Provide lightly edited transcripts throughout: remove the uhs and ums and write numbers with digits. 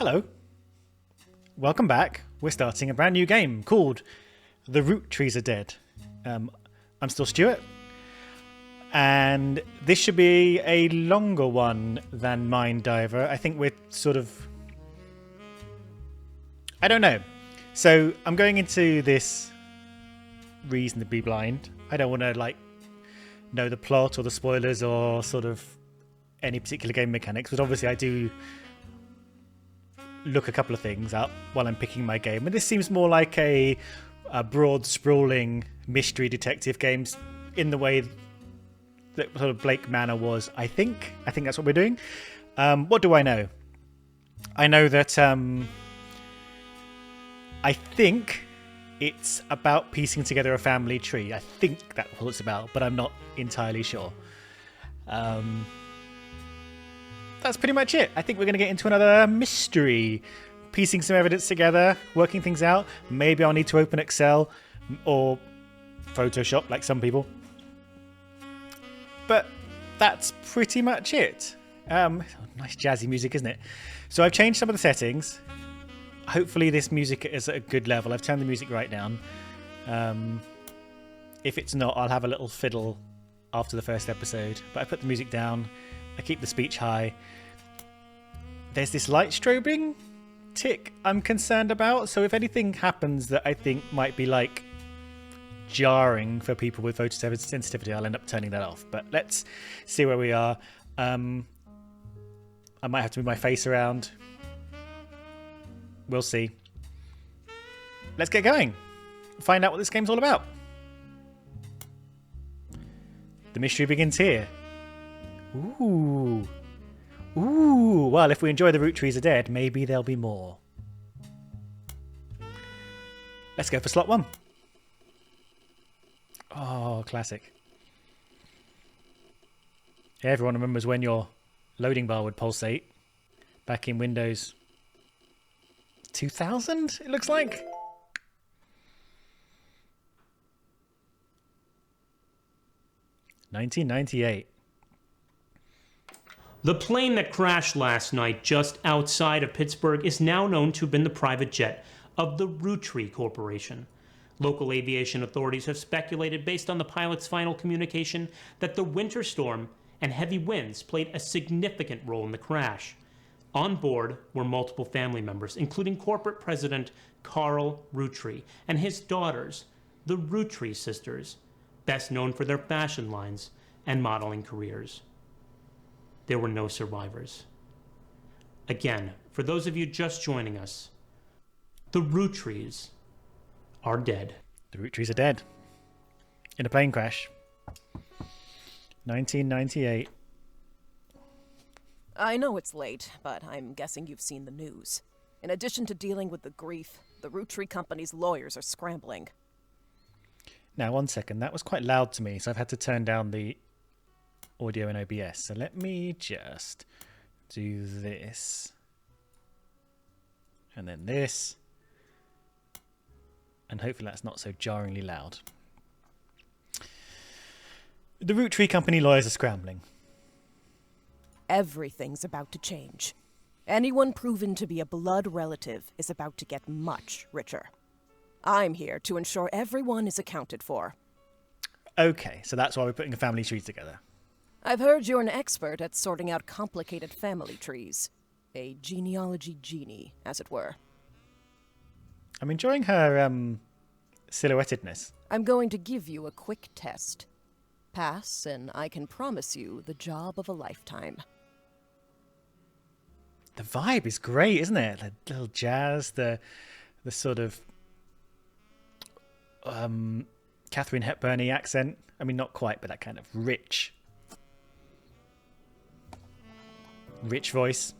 Hello. Welcome back. We're starting a brand new game called The Roottrees Are Dead. I'm still Stuart. And this should be a longer one than Mind Diver. I think we're sort of... I don't know. So I'm going into this reasonably blind. I don't want to know the plot or the spoilers or sort of any particular game mechanics, but obviously I do look a couple of things up while I'm picking my game. And this seems more like a broad, sprawling mystery detective game in the way that sort of Blake Manor was, I think. I think that's what we're doing. What do I know? I know that I think it's about piecing together a family tree. I think that's what it's about, but I'm not entirely sure. That's pretty much it. I think we're going to get into another mystery. Piecing some evidence together, working things out. Maybe I'll need to open Excel or Photoshop like some people. But that's pretty much it. Nice jazzy music, isn't it? So I've changed some of the settings. Hopefully this music is at a good level. I've turned the music right down. If it's not, I'll have a little fiddle after the first episode. But I put the music down. I keep the speech high. There's this light strobing tick I'm concerned about. So if anything happens that I think might be jarring for people with photosensitivity, I'll end up turning that off. But let's see where we are. I might have to move my face around. We'll see. Let's get going. Find out what this game's all about. The mystery begins here. Ooh. Ooh. Well, if we enjoy The Roottrees Are Dead, maybe there'll be more. Let's go for slot 1. Oh, classic. Everyone remembers when your loading bar would pulsate back in Windows 2000, it looks like. $1998. The plane that crashed last night just outside of Pittsburgh is now known to have been the private jet of the Roottrees Corporation. Local aviation authorities have speculated, based on the pilot's final communication, that the winter storm and heavy winds played a significant role in the crash. On board were multiple family members, including corporate president Carl Roottrees and his daughters, the Roottrees sisters, best known for their fashion lines and modeling careers. There were no survivors. Again, for those of you just joining us, the Roottrees are dead. The Roottrees are dead. In a plane crash. 1998. I know it's late, but I'm guessing you've seen the news. In addition to dealing with the grief, the Roottrees company's lawyers are scrambling. Now, 1 second. That was quite loud to me, so I've had to turn down the audio in OBS. So let me just do this. And then this. And hopefully that's not so jarringly loud. The Roottrees company lawyers are scrambling. Everything's about to change. Anyone proven to be a blood relative is about to get much richer. I'm here to ensure everyone is accounted for. Okay, so that's why we're putting a family tree together. I've heard you're an expert at sorting out complicated family trees. A genealogy genie, as it were. I'm enjoying her silhouettedness. I'm going to give you a quick test. Pass, and I can promise you the job of a lifetime. The vibe is great, isn't it? The little jazz, the sort of Catherine Hepburn-y accent. I mean, not quite, but that kind of rich voice.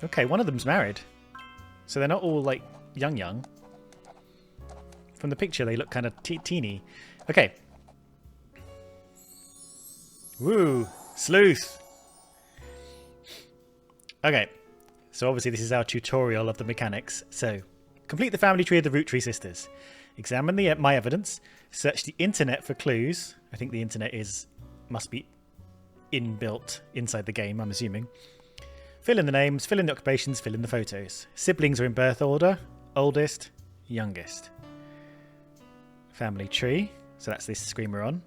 Okay, one of them's married. So they're not all young. From the picture, they look kind of teeny. Okay. Woo! Sleuth! Okay. So obviously this is our tutorial of the mechanics. So, complete the family tree of the Roottrees sisters. Examine my evidence. Search the internet for clues. I think the internet must be inbuilt inside the game, I'm assuming. Fill in the names, fill in the occupations, fill in the photos. Siblings are in birth order. Oldest, youngest. Family tree. So that's this screen we're on.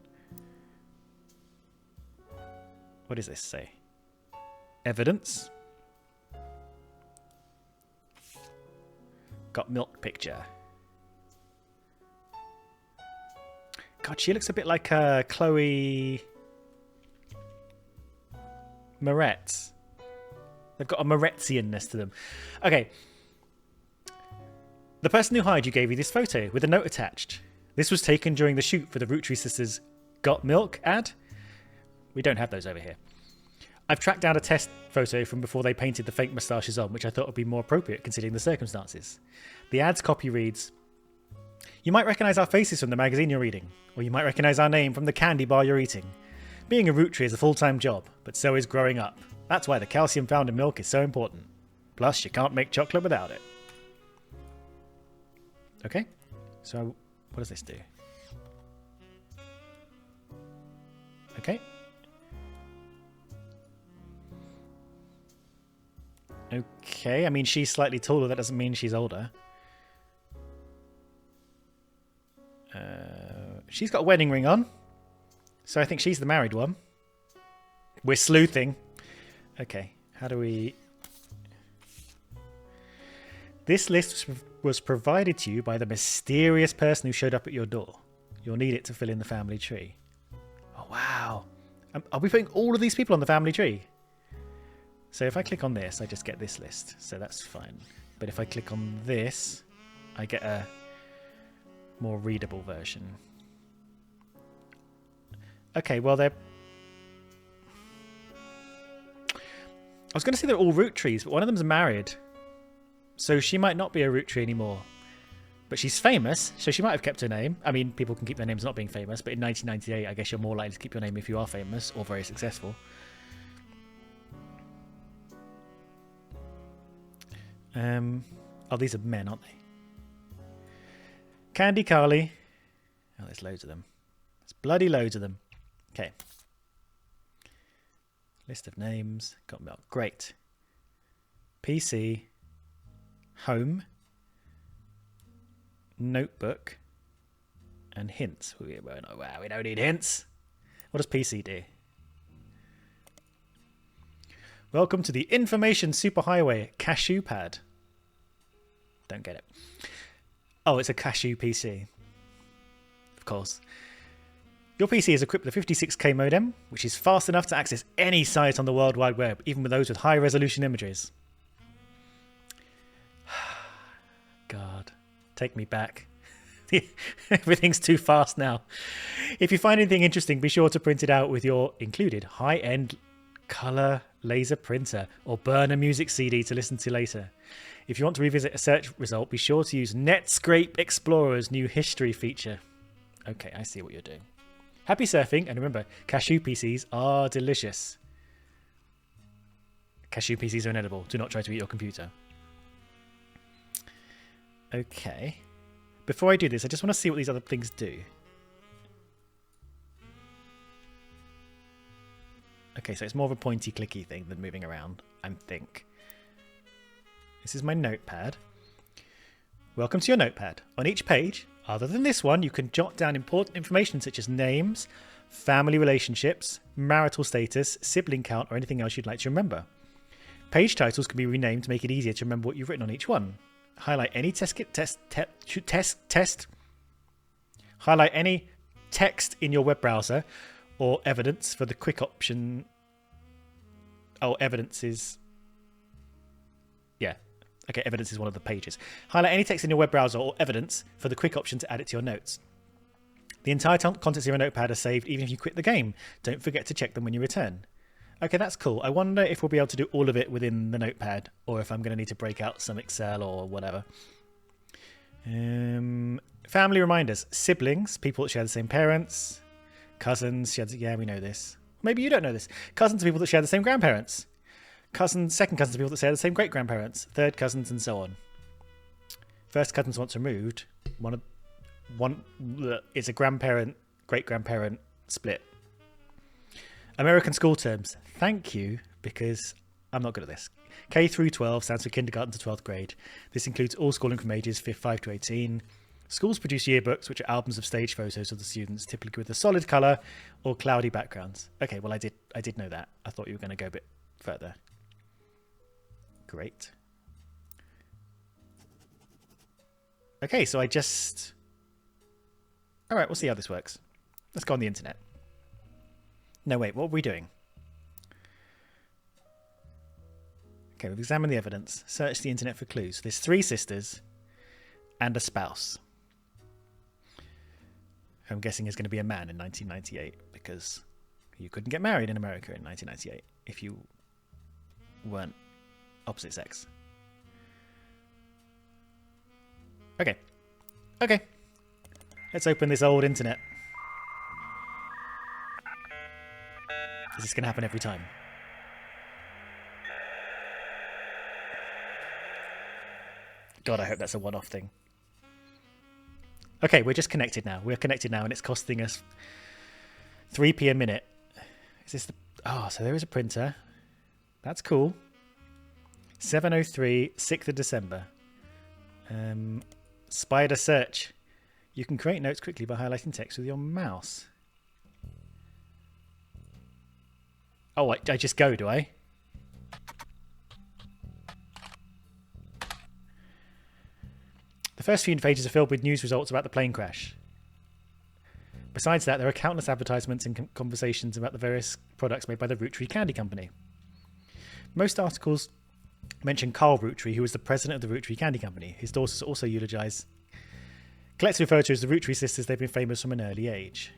What does this say? Evidence. Got milk picture. God, she looks a bit like Chloe Moretz. They've got a Moretzianness to them. Okay. The person who hired you gave you this photo with a note attached. This was taken during the shoot for the Roottrees sisters' Got Milk ad. We don't have those over here. I've tracked down a test photo from before they painted the fake moustaches on, which I thought would be more appropriate considering the circumstances. The ad's copy reads, "You might recognise our faces from the magazine you're reading, or you might recognise our name from the candy bar you're eating. Being a Roottree is a full-time job, but so is growing up. That's why the calcium found in milk is so important. Plus, you can't make chocolate without it." Okay, so what does this do? Okay. Okay, I mean, she's slightly taller. That doesn't mean she's older. She's got a wedding ring on. So I think she's the married one. We're sleuthing. Okay, how do we... This list was provided to you by the mysterious person who showed up at your door. You'll need it to fill in the family tree. Oh, wow. Are we putting all of these people on the family tree? So if I click on this, I just get this list. So that's fine. But if I click on this, I get a more readable version. Okay, well, they're... I was going to say they're all Roottrees, but one of them's married. So she might not be a Roottree anymore. But she's famous, so she might have kept her name. I mean, people can keep their names not being famous, but in 1998, I guess you're more likely to keep your name if you are famous or very successful. Oh, these are men, aren't they? Candy Carly. Oh, there's loads of them. There's bloody loads of them. Okay. List of names. Got milk. Great. PC. Home. Notebook. And hints. Wow, we don't need hints. What does PC do? Welcome to the Information Superhighway Cashew Pad. Don't get it. Oh, it's a Cashew PC. Of course. Your PC is equipped with a 56K modem, which is fast enough to access any site on the World Wide Web, even with those with high-resolution images. God, take me back. Everything's too fast now. If you find anything interesting, be sure to print it out with your included high-end color laser printer or burn a music CD to listen to later. If you want to revisit a search result, be sure to use Netscape Explorer's new history feature. Okay, I see what you're doing. Happy surfing, and remember, cashew PCs are delicious. Cashew PCs are inedible. Do not try to eat your computer. Okay. Before I do this, I just want to see what these other things do. Okay, so it's more of a pointy clicky thing than moving around, I think. This is my notepad. Welcome to your notepad. On each page, other than this one, you can jot down important information such as names, family relationships, marital status, sibling count, or anything else you'd like to remember. Page titles can be renamed to make it easier to remember what you've written on each one. Highlight any highlight any text in your web browser or evidence for the quick option. Oh, evidence is... Yeah. Okay, evidence is one of the pages. Highlight any text in your web browser or evidence for the quick option to add it to your notes. The entire contents of your notepad are saved even if you quit the game. Don't forget to check them when you return. Okay, that's cool. I wonder if we'll be able to do all of it within the notepad or if I'm going to need to break out some Excel or whatever. Family reminders. Siblings, people that share the same parents. Cousins, yeah, we know this. Maybe you don't know this. Cousins are people that share the same grandparents. Cousins, second cousins are people that share the same great-grandparents. Third cousins, and so on. First cousins once removed. One is a grandparent, great-grandparent split. American school terms. Thank you, because I'm not good at this. K through 12 stands for kindergarten to 12th grade. This includes all schooling from ages 5 to 18. Schools produce yearbooks, which are albums of stage photos of the students, typically with a solid colour or cloudy backgrounds. Okay, well, I did know that. I thought you were going to go a bit further. Great. Okay, so I just... All right, we'll see how this works. Let's go on the internet. No, wait, what are we doing? Okay, we've examined the evidence. Search the internet for clues. There's 3 sisters and a spouse. Who I'm guessing is going to be a man in 1998, because you couldn't get married in America in 1998 if you weren't opposite sex. Okay. Okay. Let's open this old internet. Is this going to happen every time? God, I hope that's a one-off thing. Okay, we're just connected now. We're connected now, and it's costing us 3p a minute. Is this the... Oh, so there is a printer. That's cool. 7:03, 6th of December. Spider search. You can create notes quickly by highlighting text with your mouse. Oh, I just go, do I? The first few pages are filled with news results about the plane crash. Besides that, there are countless advertisements and conversations about the various products made by the Roottrees Candy Company. Most articles mention Carl Roottrees, who was the president of the Roottrees Candy Company. His daughters also eulogise. Collectively referred to as the Roottrees sisters, they've been famous from an early age.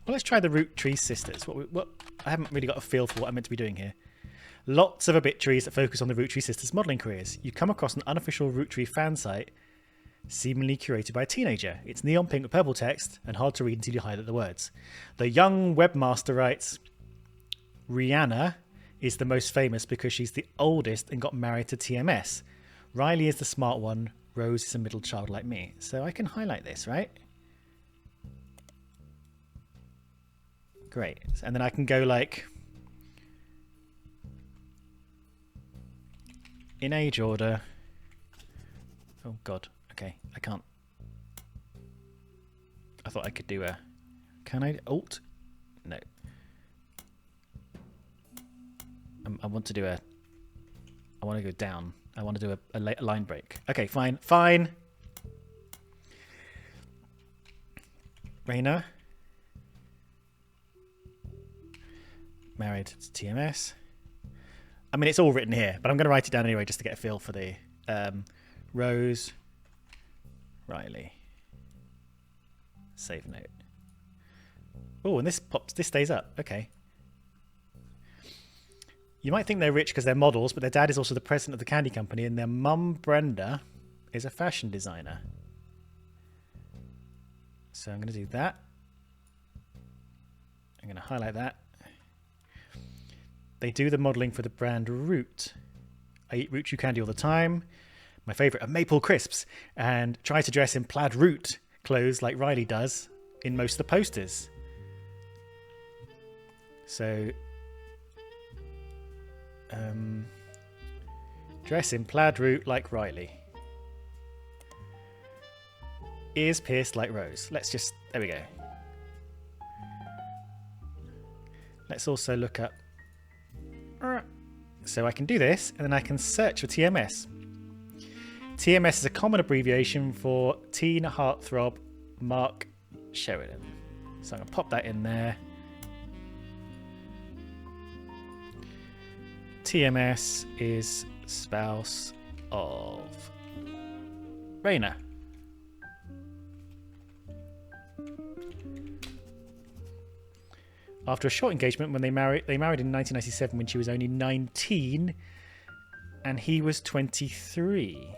Well, let's try the Roottrees sisters. What? I haven't really got a feel for what I'm meant to be doing here. Lots of obituaries that focus on the Roottrees sisters' modelling careers. You come across an unofficial Roottrees fan site, seemingly curated by a teenager. It's neon pink with purple text and hard to read until you highlight the words. The young webmaster writes, Rihanna is the most famous because she's the oldest and got married to TMS. Riley is the smart one. Rose is a middle child like me. So I can highlight this, right? Great. And then I can go like... in age order. Oh, God. Okay, I can't. I thought I could do a... Can I? Alt? No. I want to do a... I want to go down. I want to do a line break. Okay, fine. Fine. Raina. Married to TMS. I mean, it's all written here, but I'm going to write it down anyway just to get a feel for the Rose, Riley. Save note. Oh, and this stays up. Okay. You might think they're rich because they're models, but their dad is also the president of the candy company, and their mum, Brenda, is a fashion designer. So I'm going to do that. I'm going to highlight that. They do the modelling for the brand Root. I eat Root Chew candy all the time. My favourite are maple crisps, and try to dress in plaid Root clothes like Riley does in most of the posters. So, dress in plaid Root like Riley. Ears pierced like Rose. Let's just, there we go. Let's also look up. So I can do this, and then I can search for TMS. TMS is a common abbreviation for Teen Heartthrob Mark Sheridan. So I'm going to pop that in there. TMS is spouse of Raina. After a short engagement, when they married in 1997 when she was only 19 and he was 23.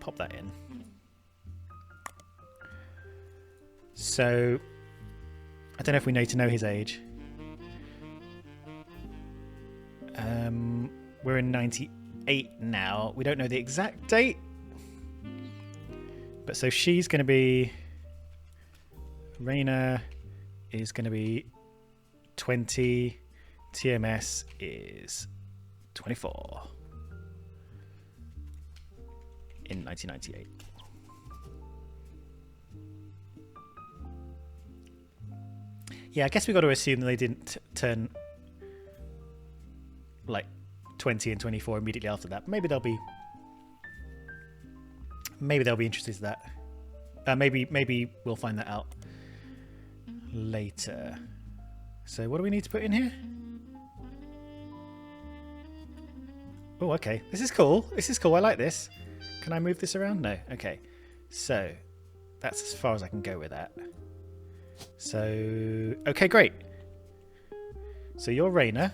Pop that in. So, I don't know if we need to know his age. We're in 8 now. We don't know the exact date. But so she's going to be... Raina is going to be 20. TMS is 24. In 1998. Yeah, I guess we got to assume that they didn't turn like 20 and 24 immediately after that. Maybe they'll be interested in that. Maybe we'll find that out later. So what do we need to put in here? Oh, okay. This is cool. This is cool. I like this. Can I move this around? No. Okay. So that's as far as I can go with that. So, okay, great. So you're Raina.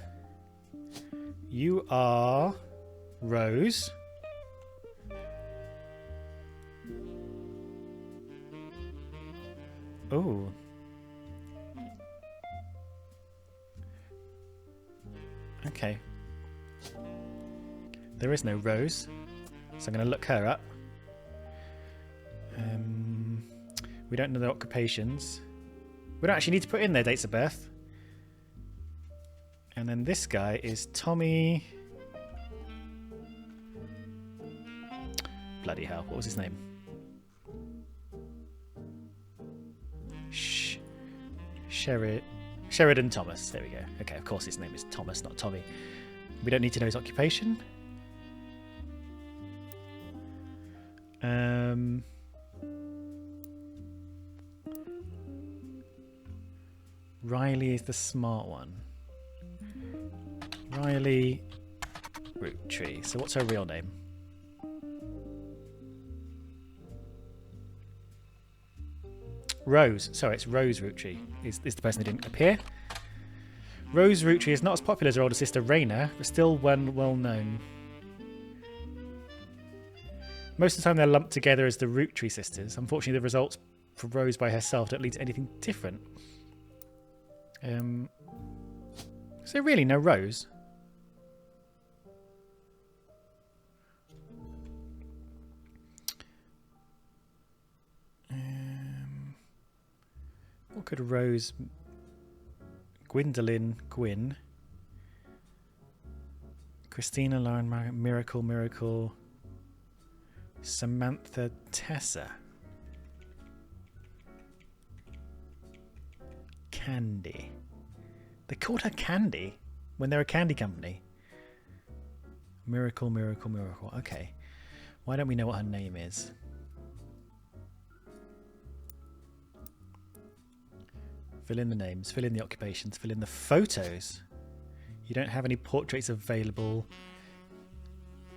You are Rose. Oh. Okay. There is no Rose, so I'm going to look her up. We don't know their occupations. We don't actually need to put in their dates of birth. And then this guy is Tommy... Bloody hell, what was his name? Sheridan Thomas. There we go. Okay, of course his name is Thomas, not Tommy. We don't need to know his occupation. Riley is the smart one. Riley Roottrees. So what's her real name? Rose. Sorry, it's Rose Roottrees is the person who didn't appear. Rose Roottrees is not as popular as her older sister Raina, but still one well known. Most of the time they're lumped together as the Roottrees sisters. Unfortunately, the results for Rose by herself don't lead to anything different. So really no Rose. What could Rose... Gwyn, Christina, Lauren, Miracle, Samantha, Tessa, Candy. They called her Candy when they're a candy company. Miracle. Okay. Why don't we know what her name is? Fill in the names, fill in the occupations, fill in the photos. You don't have any portraits available.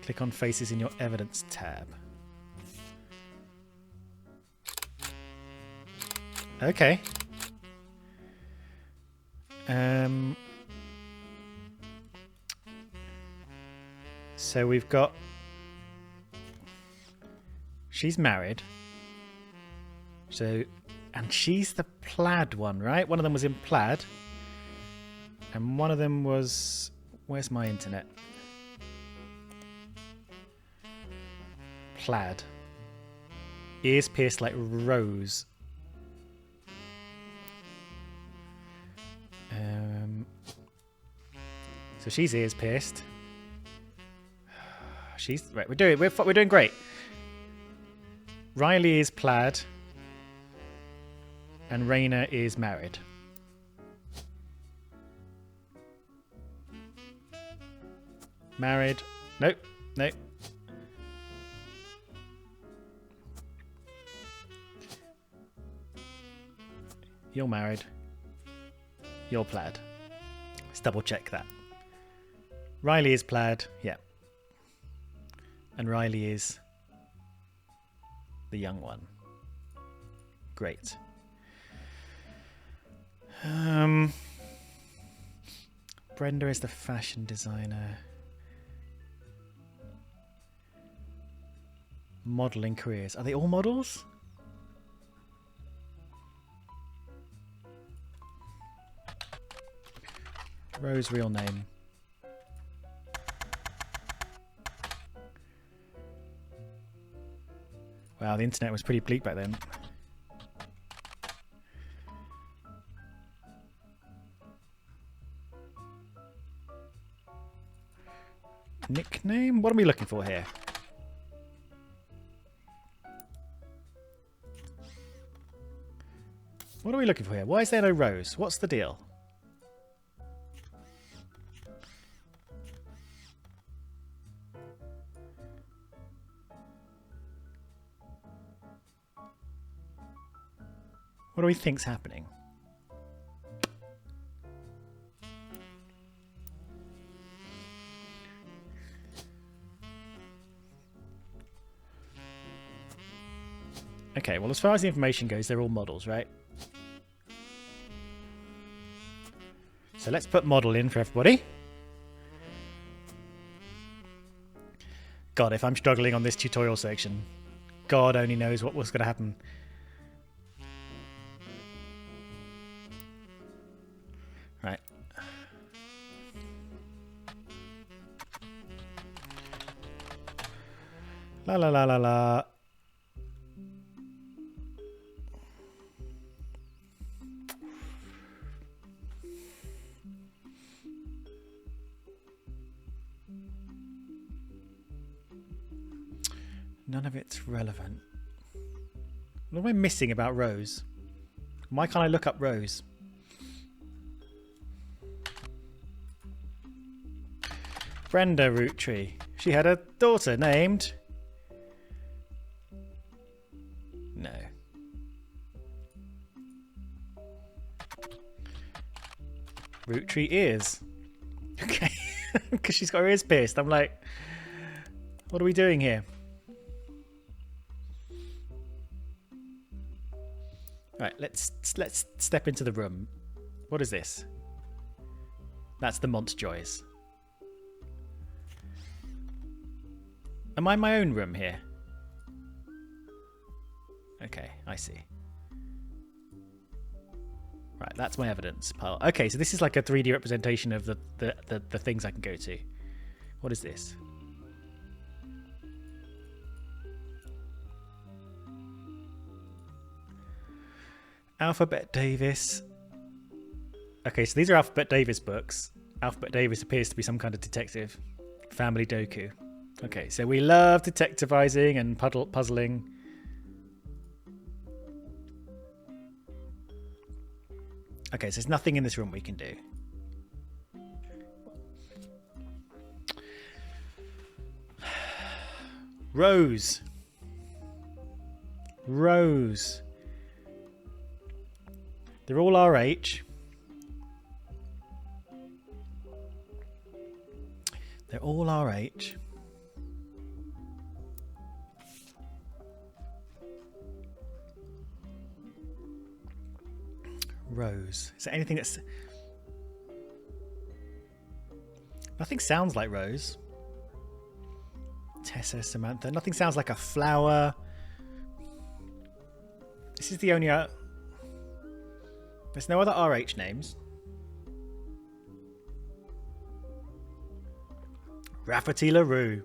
Click on faces in your evidence tab. Okay. So we've got... She's married. So... And she's the plaid one, right? One of them was in plaid. And one of them was... Where's my internet? Plaid. Ears pierced like Rose. So she's ears pierced. She's... Right, we're doing great. Riley is plaid. And Raina is married. Married. Nope. You're married. You're plaid. Let's double check that. Riley is plaid. Yeah. And Riley is the young one. Great. Brenda is the fashion designer. Modelling careers. Are they all models? Rose real name. Wow, the internet was pretty bleak back then. Nickname? What are we looking for here? What are we looking for here? Why is there no Rose? What's the deal? What do we think's happening? Okay, well, as far as the information goes, they're all models, right? So let's put model in for everybody. God, if I'm struggling on this tutorial section, God only knows what was going to happen. Right. La la la la la. None of it's relevant. What am I missing about Rose? Why can't I look up Rose? Brenda Roottrees. She had a daughter named... No. Roottrees ears. Okay. Because she's got her ears pierced. I'm like, what are we doing here? Right, let's step into the room. What is this? That's the Montjoys. Am I in my own room here? Okay, I see. Right, that's my evidence pile. Okay, so this is like a 3D representation of the things I can go to. What is this? Alphabet Davis. Okay, so these are Alphabet Davis books. Alphabet Davis appears to be some kind of detective. Family Doku. Okay, so we love detectivizing and puzzling. Okay, so there's nothing in this room we can do. Rose. Rose. They're all RH. They're all RH. Rose. Is there anything that's... Nothing sounds like Rose. Tessa, Samantha. Nothing sounds like a flower. This is the only... There's no other RH names. Rafferty LaRue.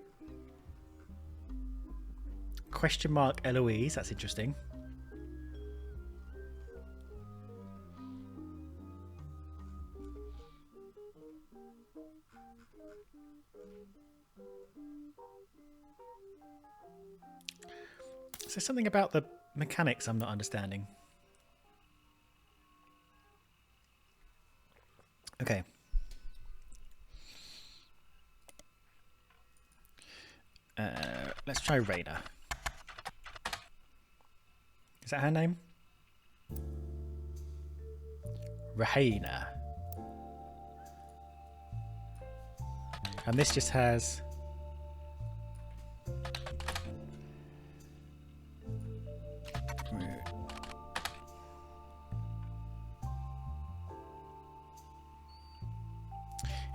Question mark Eloise. That's interesting. So something about the mechanics I'm not understanding. Okay. Let's try Raina. Is that her name? Raina. And this just has...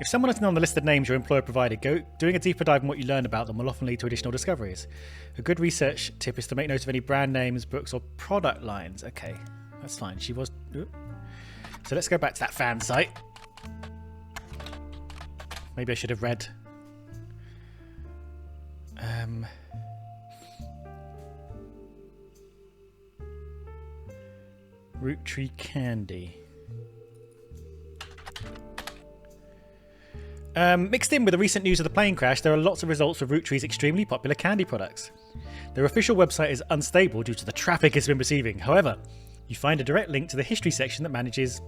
If someone isn't on the listed names your employer provided, doing a deeper dive on what you learn about them will often lead to additional discoveries. A good research tip is to make note of any brand names, books, or product lines. Okay, that's fine. She was... So let's go back to that fan site. Maybe I should have read... Roottrees candy. Mixed in with the recent news of the plane crash, there are lots of results for Roottrees' extremely popular candy products. Their official website is unstable due to the traffic it's been receiving. However, you find a direct link to the history section that manages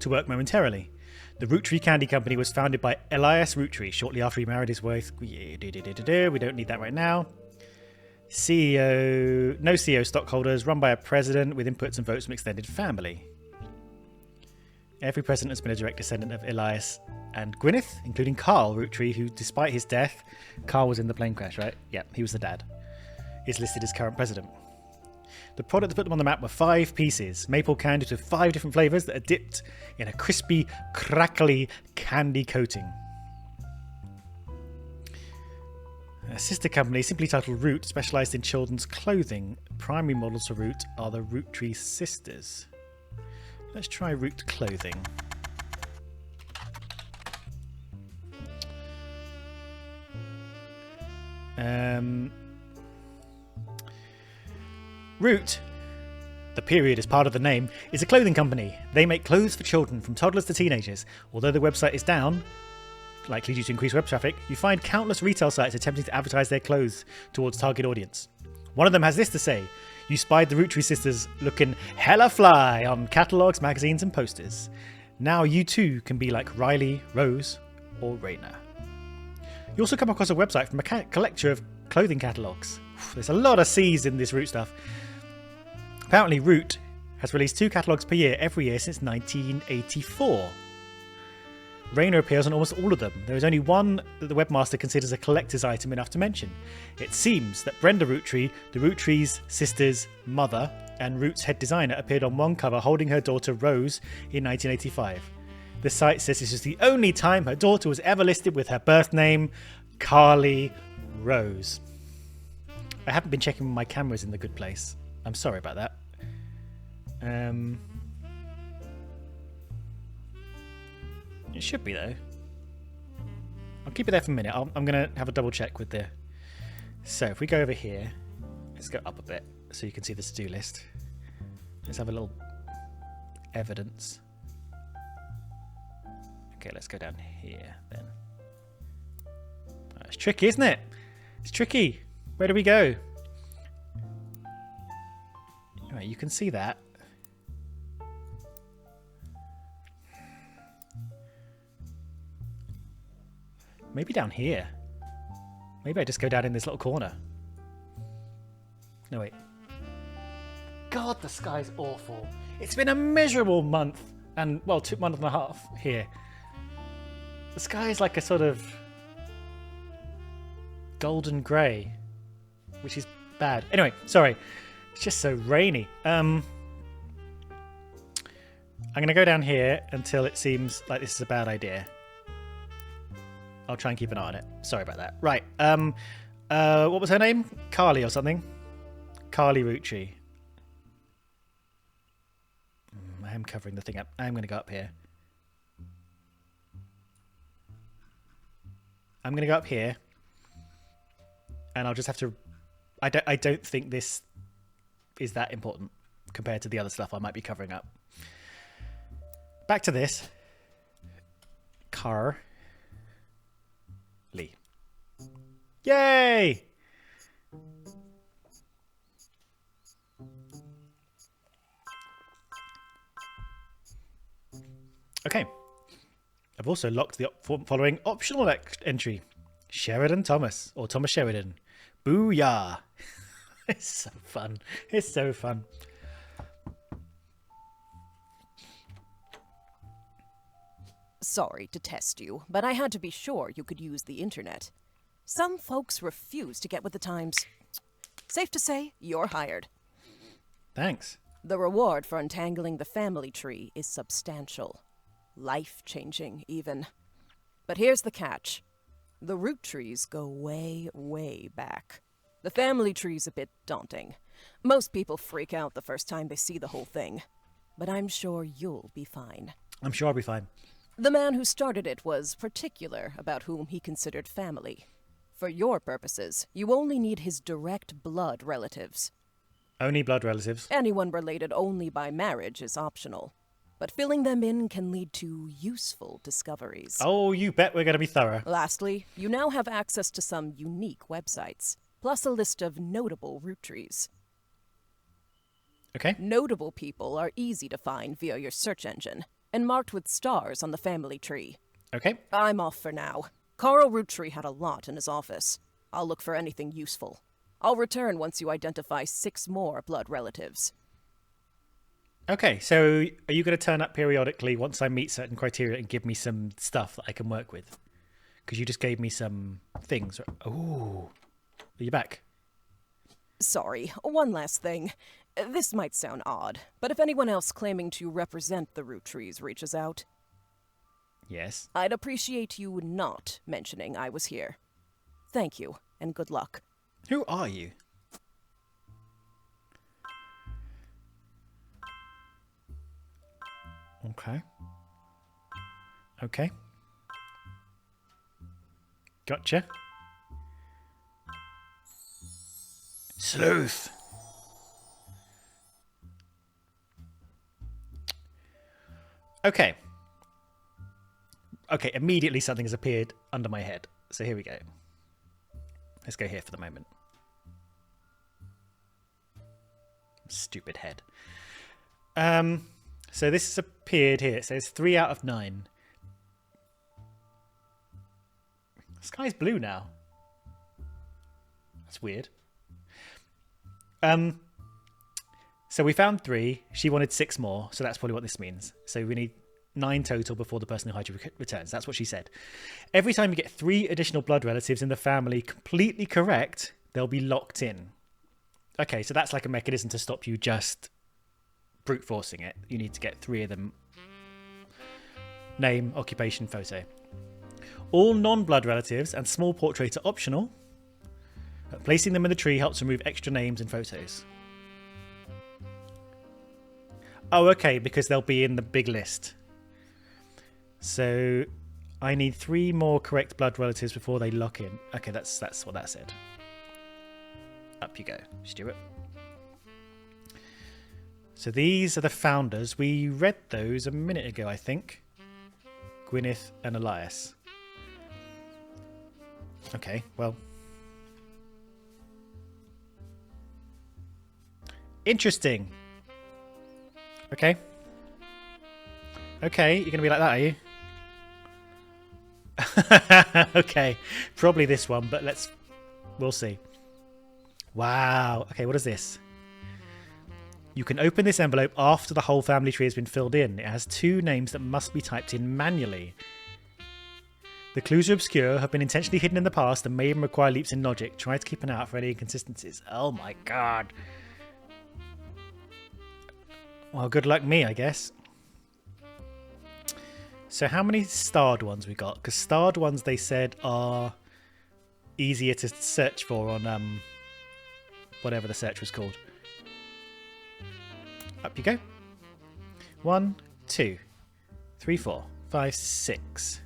to work momentarily. The Roottrees Candy Company was founded by Elias Roottrees shortly after he married his wife. We don't need that right now. CEO, no CEO stockholders, run by a president with inputs and votes from extended family. Every president has been a direct descendant of Elias and Gwyneth, including Carl Roottrees, who, despite his death, Carl was in the plane crash, right? Yeah, he was the dad. Is listed as current president. The product that put them on the map were 5 pieces, maple candies with 5 different flavours that are dipped in a crispy, crackly candy coating. A sister company, simply titled Root, specialised in children's clothing. Primary models for Root are the Roottrees sisters. Let's try Root clothing. Root, the period is part of the name, is a clothing company. They make clothes for children from toddlers to teenagers. Although the website is down, likely due to increased web traffic, you find countless retail sites attempting to advertise their clothes towards target audience. One of them has this to say: you spied the Roottrees sisters looking hella fly on catalogues, magazines and posters. Now you too can be like Riley, Rose or Raina. You also come across a website from a collector of clothing catalogues. There's a lot of C's in this Root stuff. Apparently Root has released 2 catalogues per year every year since 1984. Raina appears on almost all of them. There is only one that the webmaster considers a collector's item enough to mention. It seems that Brenda Roottree, the Roottrees sisters' mother and Root's head designer, appeared on one cover holding her daughter Rose in 1985. The site says this is the only time her daughter was ever listed with her birth name, Carly Rose. I haven't been checking my cameras in the good place. I'm sorry about that. It should be though. I'll keep it there for a minute. I'm going to have a double check with the... So if we go over here, let's go up a bit so you can see the to-do list. Let's have a little evidence. Okay, let's go down here then. Oh, it's tricky, isn't it? It's tricky. Where do we go? Right, you can see that. Maybe down here. Maybe I just go down in this little corner. No, wait. God, the sky's awful. It's been a miserable month and, well, 2 months and a half here. The sky is like a sort of golden grey, which is bad. Anyway, sorry. It's just so rainy. I'm going to go down here until it seems like this is a bad idea. I'll try and keep an eye on it. Sorry about that. Right. What was her name? Carly or something? Carly Roottrees. I am covering the thing up. I'm going to go up here. I'm going to go up here. And I'll just have to... I don't think this is that important compared to the other stuff I might be covering up. Back to this. Carly. Yay! Okay. I've also locked the following optional entry. Sheridan Thomas, or Thomas Sheridan. Booyah! It's so fun. It's so fun. Sorry to test you, but I had to be sure you could use the internet. Some folks refuse to get with the times. Safe to say, you're hired. Thanks. The reward for untangling the family tree is substantial. Life-changing, even. But here's the catch. The Roottrees go way, way back. The family tree's a bit daunting. Most people freak out the first time they see the whole thing. But I'm sure you'll be fine. I'm sure I'll be fine. The man who started it was particular about whom he considered family. For your purposes, you only need his direct blood relatives. Only blood relatives. Anyone related only by marriage is optional, but filling them in can lead to useful discoveries. Oh, you bet we're going to be thorough. Lastly, you now have access to some unique websites, plus a list of notable Roottrees. Okay. Notable people are easy to find via your search engine, and marked with stars on the family tree. Okay. I'm off for now. Carl Roottree had a lot in his office. I'll look for anything useful. I'll return once you identify 6 more blood relatives. Okay, so are you going to turn up periodically once I meet certain criteria and give me some stuff that I can work with? Because you just gave me some things. Ooh. Are you back? Sorry, one last thing. This might sound odd, but if anyone else claiming to represent the Roottrees reaches out, Yes. I'd appreciate you not mentioning I was here. Thank you, and good luck. Who are you? Okay. Okay. Gotcha. Sleuth. Okay. Okay, immediately something has appeared under my head. So here we go. Let's go here for the moment. Stupid head. So this has appeared here. It says 3 out of 9. The sky's blue now. That's weird. So we found 3. She wanted 6 more, so that's probably what this means. So we need 9 total before the person who hired you returns. That's what she said. Every time you get 3 additional blood relatives in the family completely correct, they'll be locked in. Okay, so that's like a mechanism to stop you just brute forcing it. You need to get 3 of them. Name, occupation, photo. All non-blood relatives and small portraits are optional. Placing them in the tree helps remove extra names and photos. Oh, okay, because they'll be in the big list. So I need 3 more correct blood relatives before they lock in. Okay, that's what that said. Up you go, Stuart. So these are the founders. We read those a minute ago, I think. Gwyneth and Elias. Okay, well. Interesting. Okay. Okay, you're going to be like that, are you? Okay, probably this one, but we'll see. Wow. Okay, what is this? You can open this envelope after the whole family tree has been filled in. It has 2 names that must be typed in manually. The clues are obscure, have been intentionally hidden in the past, and may even require leaps in logic. Try to keep an eye out for any inconsistencies. Oh my god. Well, good luck me, I guess. So how many starred ones we got? Because starred ones, they said, are easier to search for on whatever the search was called. Up you go. 1, 2, 3, 4, 5, 6.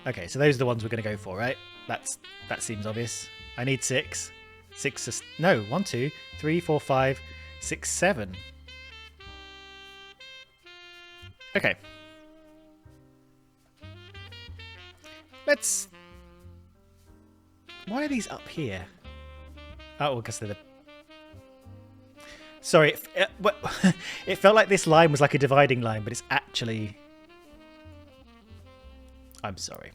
Okay, so those are the ones we're going to go for, right? That seems obvious. I need 6. 6 is... No, 1, 2, 3, 4, 5, 6, 7. Okay. Let's... Why are these up here? Oh, because they're the... Sorry, it felt like this line was like a dividing line, but it's actually... I'm sorry.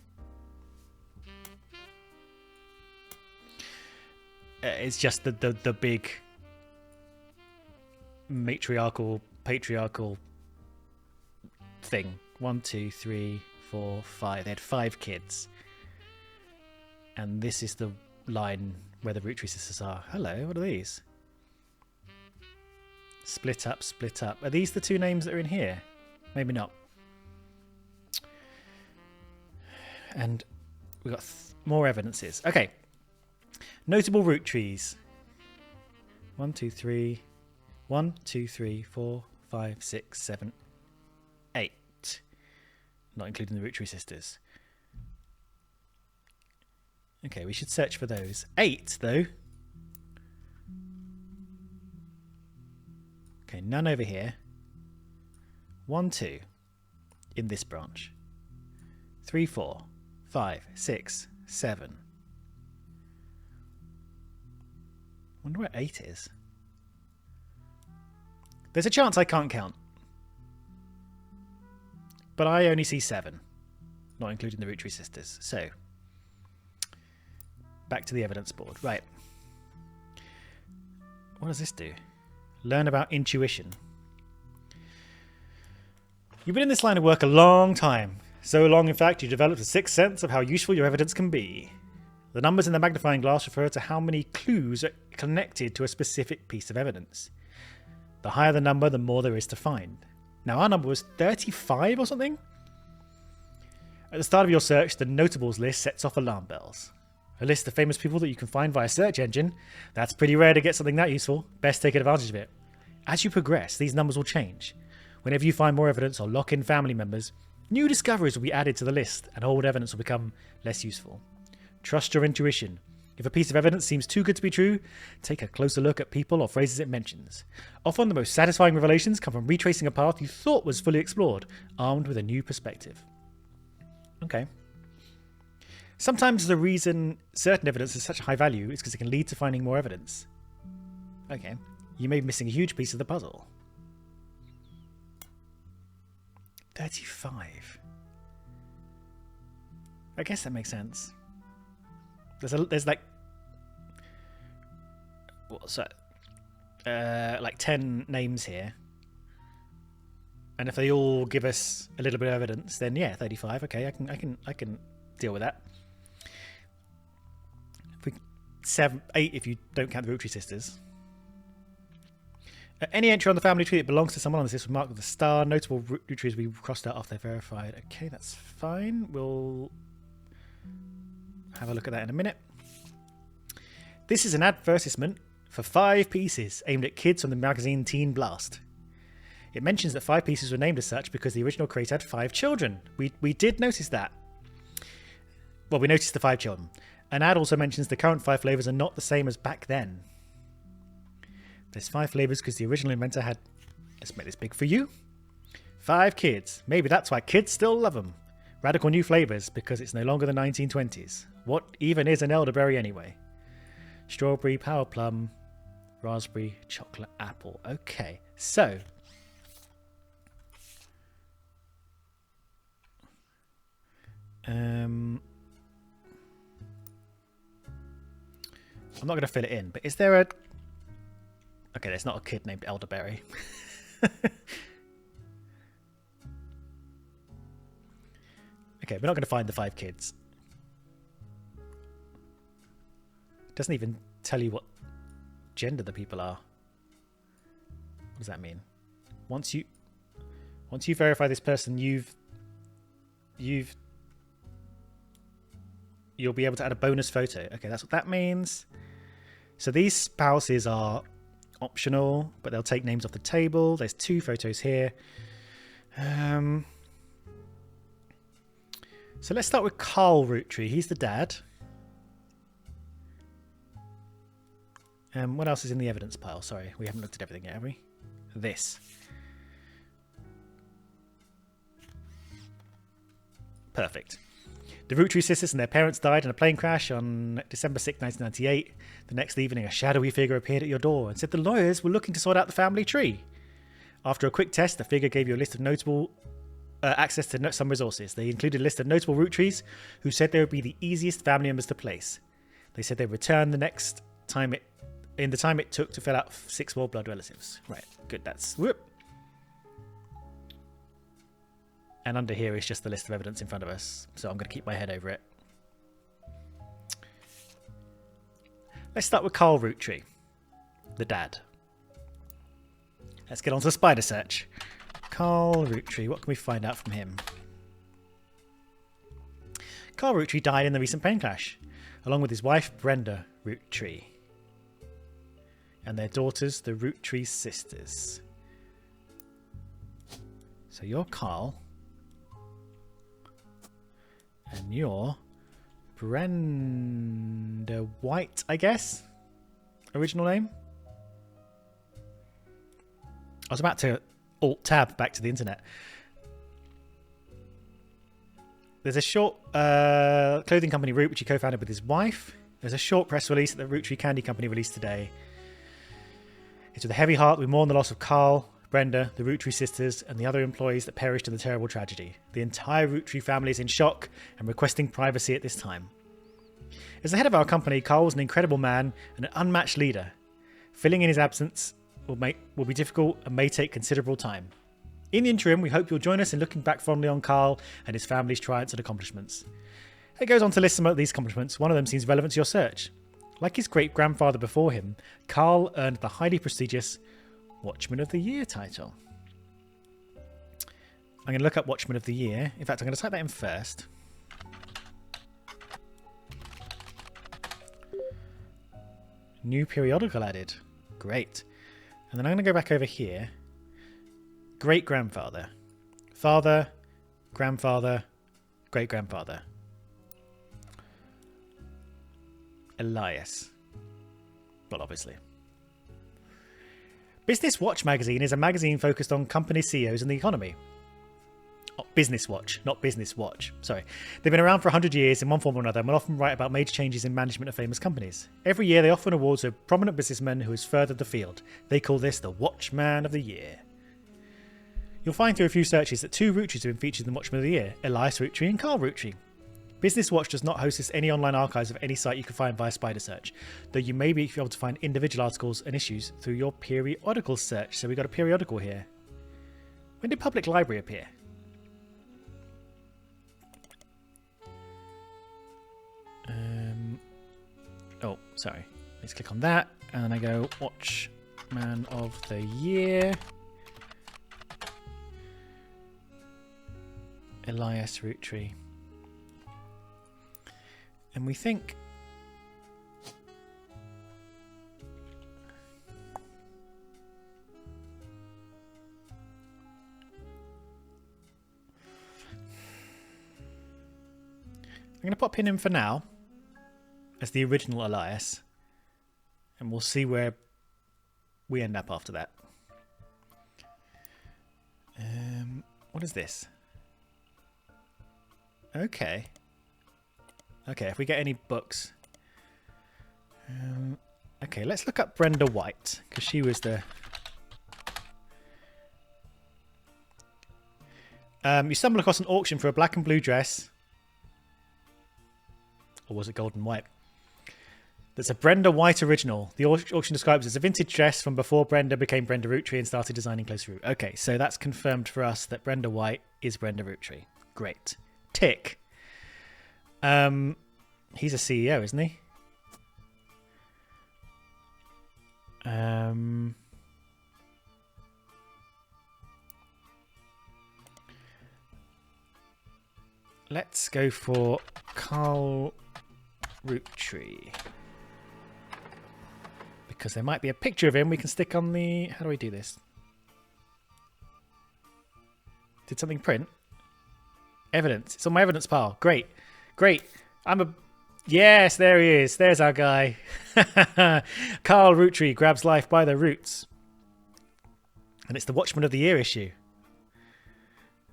It's just the big matriarchal, patriarchal thing. 1, 2, 3, 4, 5. They had 5 kids. And this is the line where the Roottrees sisters are. Hello, what are these? Split up, split up. Are these the 2 names that are in here? Maybe not. And we've got more evidences. Okay. Notable Roottrees. 1, 2, 3. 1, 2, 3, 4, 5, 6, 7, 8. Not including the Rootree sisters. Okay, we should search for those. 8, though. Okay, none over here. 1, 2 in this branch. 3, 4, 5, 6, 7. Wonder where 8 is. There's a chance I can't count. But I only see 7. Not including the Roottrees sisters. So, back to the evidence board. Right. What does this do? Learn about intuition. You've been in this line of work a long time. So long, in fact, you developed a sixth sense of how useful your evidence can be. The numbers in the magnifying glass refer to how many clues are connected to a specific piece of evidence. The higher the number, the more there is to find. Now, our number was 35 or something? At the start of your search, the notables list sets off alarm bells. A list of famous people that you can find via search engine. That's pretty rare to get something that useful. Best take advantage of it. As you progress, these numbers will change. Whenever you find more evidence or lock in family members, new discoveries will be added to the list and old evidence will become less useful. Trust your intuition. If a piece of evidence seems too good to be true, take a closer look at people or phrases it mentions. Often the most satisfying revelations come from retracing a path you thought was fully explored, armed with a new perspective. Okay. Sometimes the reason certain evidence is such high value is because it can lead to finding more evidence. Okay. You may be missing a huge piece of the puzzle. 35. I guess that makes sense. There's like, what's that? Like 10 names here, and if they all give us a little bit of evidence, then yeah, 35. Okay, I can deal with that. 8 if you don't count the Roottrees sisters. Any entry on the family tree that belongs to someone on this list will mark with a star. Notable Roottrees we crossed out after they're verified. Okay, that's fine. We'll have a look at that in a minute. This is an advertisement for 5 pieces aimed at kids from the magazine Teen Blast. It mentions that 5 pieces were named as such because the original creator had 5 children. We did notice that. Well, we noticed the 5 children. An ad also mentions the current 5 flavours are not the same as back then. There's 5 flavours because the original inventor had... Let's make this big for you. 5 kids. Maybe that's why kids still love them. Radical new flavours because it's no longer the 1920s. What even is an elderberry anyway? Strawberry, power plum, raspberry, chocolate, apple. Okay, so... I'm not going to fill it in, but is there a... Okay, there's not a kid named Elderberry. Okay, we're not going to find the 5 kids. It doesn't even tell you what gender the people are. What does that mean? Once you verify this person, you'll be able to add a bonus photo. Okay, that's what that means. So these spouses are optional, but they'll take names off the table. There's 2 photos here. So let's start with Carl Roottree. He's the dad. What else is in the evidence pile? Sorry, we haven't looked at everything yet, have we? This. Perfect. The Roottrees sisters and their parents died in a plane crash on December 6, 1998. The next evening, a shadowy figure appeared at your door and said the lawyers were looking to sort out the family tree. After a quick test, the figure gave you a list of notable access to some resources. They included a list of notable Roottrees who said they would be the easiest family members to place. They said they'd return the next time in the time it took to fill out 6 more blood relatives. Right, good. That's whoop. And under here is just the list of evidence in front of us. So I'm going to keep my head over it. Let's start with Carl Roottree, the dad. Let's get on to the spider search. Carl Roottree, what can we find out from him? Carl Roottree died in the recent plane crash, along with his wife Brenda Roottree, and their daughters, the Roottrees sisters. So you're Carl. And you're Brenda White, I guess? Original name? I was about to Alt-Tab back to the internet. There's a short clothing company, Root, which he co-founded with his wife. There's a short press release that the Roottrees Candy Company released today. It's with a heavy heart we mourn the loss of Carl, Brenda, the Roottrees sisters, and the other employees that perished in the terrible tragedy. The entire Roottrees family is in shock and requesting privacy at this time. As the head of our company, Carl was an incredible man and an unmatched leader. Filling in his absence will be difficult and may take considerable time. In the interim, we hope you'll join us in looking back fondly on Carl and his family's triumphs and accomplishments. It goes on to list some of these accomplishments. One of them seems relevant to your search. Like his great-grandfather before him, Carl earned the highly prestigious Watchman of the Year title. I'm going to look up Watchman of the Year. In fact, I'm going to type that in first. New periodical added. Great. And then I'm going to go back over here. Great-grandfather. Father, grandfather, great-grandfather. Elias. Well, obviously. Business Watch magazine is a magazine focused on company CEOs and the economy. Oh, Business Watch, not Business Watch. Sorry. They've been around for 100 years in one form or another and will often write about major changes in management of famous companies. Every year they offer awards to a prominent businessman who has furthered the field. They call this the Watchman of the Year. You'll find through a few searches that 2 Roottrees have been featured in the Watchman of the Year, Elias Roottree and Carl Roottree. Business Watch does not host any online archives of any site you can find via spider search, though you may be able to find individual articles and issues through your periodical search. So we've got a periodical here. When did Public Library appear? Oh, sorry. Let's click on that, and then I go Watchman of the Year. Elias Roottree. And we think I'm going to pop him in for now as the original Elias, and we'll see where we end up after that. What is this? Okay, if we get any books. Okay, let's look up Brenda White, because she was the... you stumble across an auction for a black and blue dress. Or was it gold and white? That's a Brenda White original. The auction describes it as a vintage dress from before Brenda became Brenda Roottree and started designing clothes for Root. Okay, so that's confirmed for us that Brenda White is Brenda Roottree. Great. Tick. He's a CEO, isn't he? Let's go for Carl Roottree. Because there might be a picture of him we can stick on the... How do we do this? Did something print? Evidence. It's on my evidence pile. Great. Great. Yes, there he is. There's our guy. Carl Roottree grabs life by the roots. And it's the Watchman of the Year issue.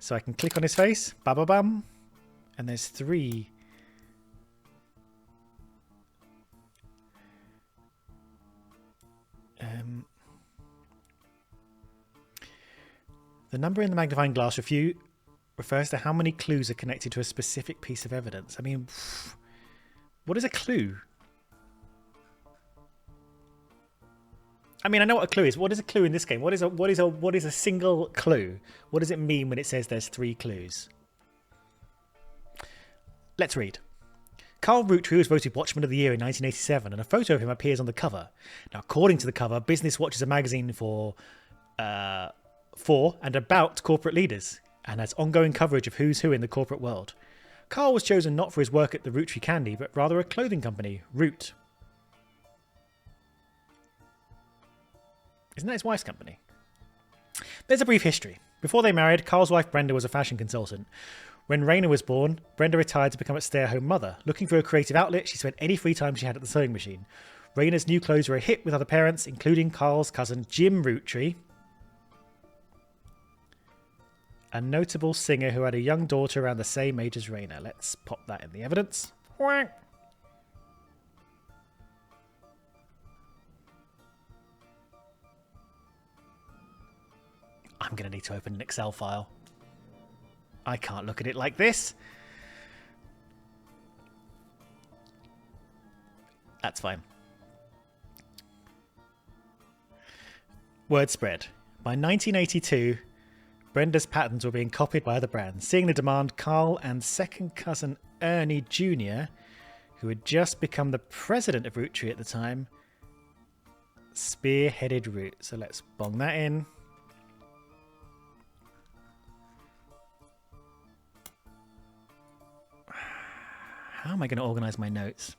So I can click on his face. Ba-ba-bum. And there's 3. The number in the magnifying glass refers to how many clues are connected to a specific piece of evidence. I mean, what is a clue? I mean, I know what a clue is. What is a clue in this game? What is a single clue? What does it mean when it says there's 3 clues? Let's read. Carl Roottree was voted Watchman of the Year in 1987, and a photo of him appears on the cover. Now, according to the cover, Business Watch is a magazine for and about corporate leaders, and has ongoing coverage of who's who in the corporate world. Carl was chosen not for his work at the Roottrees Candy, but rather a clothing company, Root. Isn't that his wife's company? There's a brief history. Before they married, Carl's wife Brenda was a fashion consultant. When Raina was born, Brenda retired to become a stay-at-home mother. Looking for a creative outlet, she spent any free time she had at the sewing machine. Raina's new clothes were a hit with other parents, including Carl's cousin Jim Roottree. A notable singer who had a young daughter around the same age as Raina. Let's pop that in the evidence. Whack. I'm going to need to open an Excel file. I can't look at it like this. That's fine. Word spread. By 1982, Brenda's patterns were being copied by other brands. Seeing the demand, Carl and second cousin Ernie Jr., who had just become the president of Roottrees at the time, spearheaded Root. So let's bong that in. How am I going to organise my notes?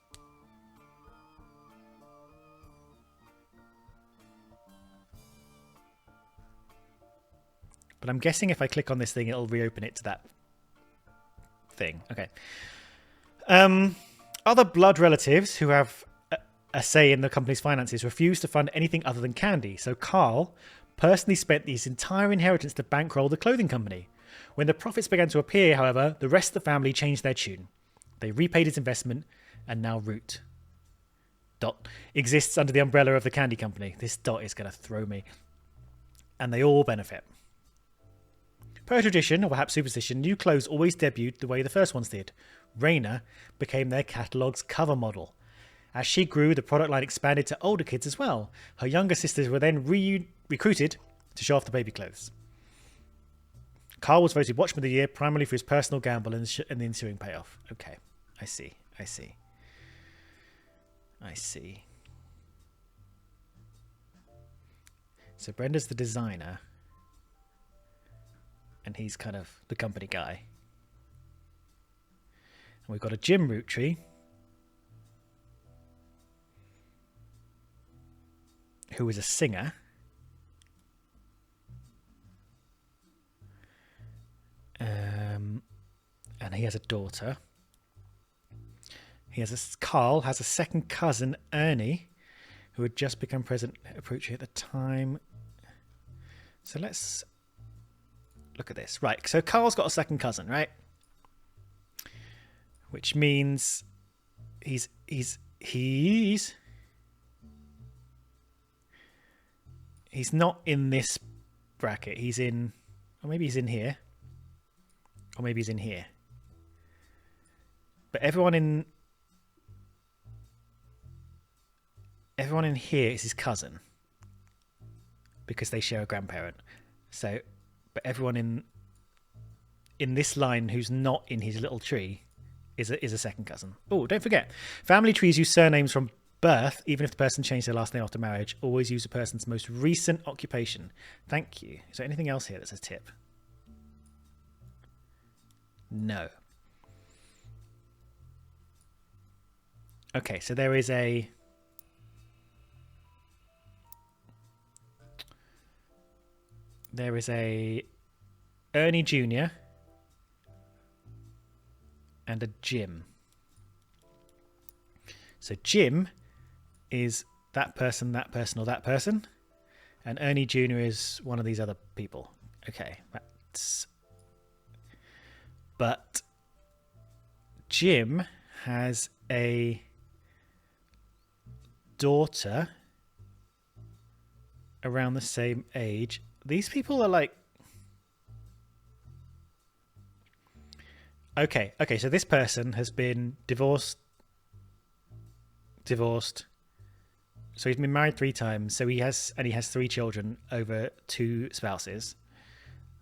But I'm guessing if I click on this thing, it'll reopen it to that thing. Okay. Other blood relatives who have a say in the company's finances refuse to fund anything other than candy. So Carl personally spent his entire inheritance to bankroll the clothing company. When the profits began to appear, however, the rest of the family changed their tune. They repaid his investment, and now Root Dot exists under the umbrella of the candy company. This Dot is going to throw me. And they all benefit. Per tradition, or perhaps superstition, new clothes always debuted the way the first ones did. Raina became their catalogue's cover model. As she grew, the product line expanded to older kids as well. Her younger sisters were then recruited to show off the baby clothes. Carl was voted Watchman of the Year primarily for his personal gamble and the ensuing payoff. Okay, I see. So Brenda's the designer. And he's kind of the company guy. And we've got a Jim Roottrees, who is a singer. And he has a daughter. Carl has a second cousin, Ernie, who had just become president of Roottrees at the time. So let's look at this. Right, so Carl's got a second cousin, right? Which means he's not in this bracket. He's in, or maybe he's in here. Or maybe he's in here. But everyone in here is his cousin. Because they share a grandparent. So, but everyone in this line who's not in his little tree is a second cousin. Oh, don't forget, family trees use surnames from birth, even if the person changed their last name after marriage. Always use a person's most recent occupation. Thank you. Is there anything else here that's a tip? No. Okay, so there is a Ernie Jr. and a Jim. So Jim is that person, or that person. And Ernie Jr. is one of these other people. Okay, but Jim has a daughter around the same age. These people are like... Okay, so this person has been divorced. So he's been married 3 times. So he has 3 children over 2 spouses.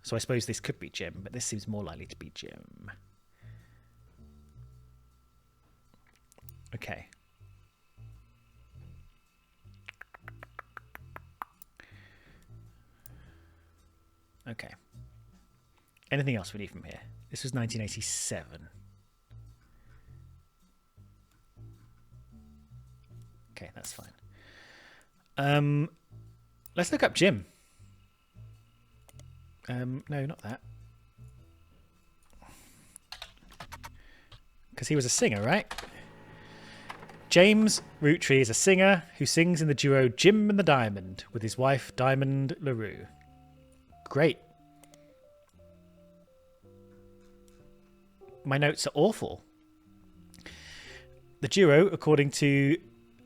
So I suppose this could be Jim, but this seems more likely to be Jim. Okay. Okay. Anything else we need from here? This was 1987. Okay, that's fine. Let's look up Jim. No, not that. Because he was a singer, right? James Roottrees is a singer who sings in the duo Jim and the Diamond with his wife Diamond LaRue. Great. My notes are awful. The duo, according to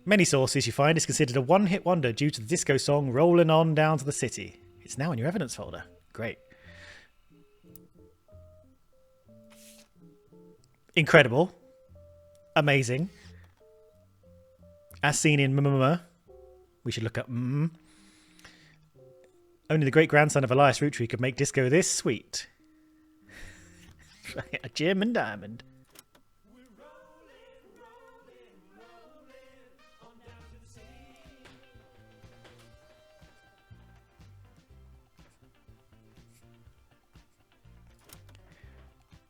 many sources you find, is considered a one-hit wonder due to the disco song Rollin' On Down to the City. It's now in your evidence folder. Great. Incredible. Amazing. As seen in MMM. We should look up Only the great-grandson of Elias Roottrees could make disco this sweet. A Jim and Diamond.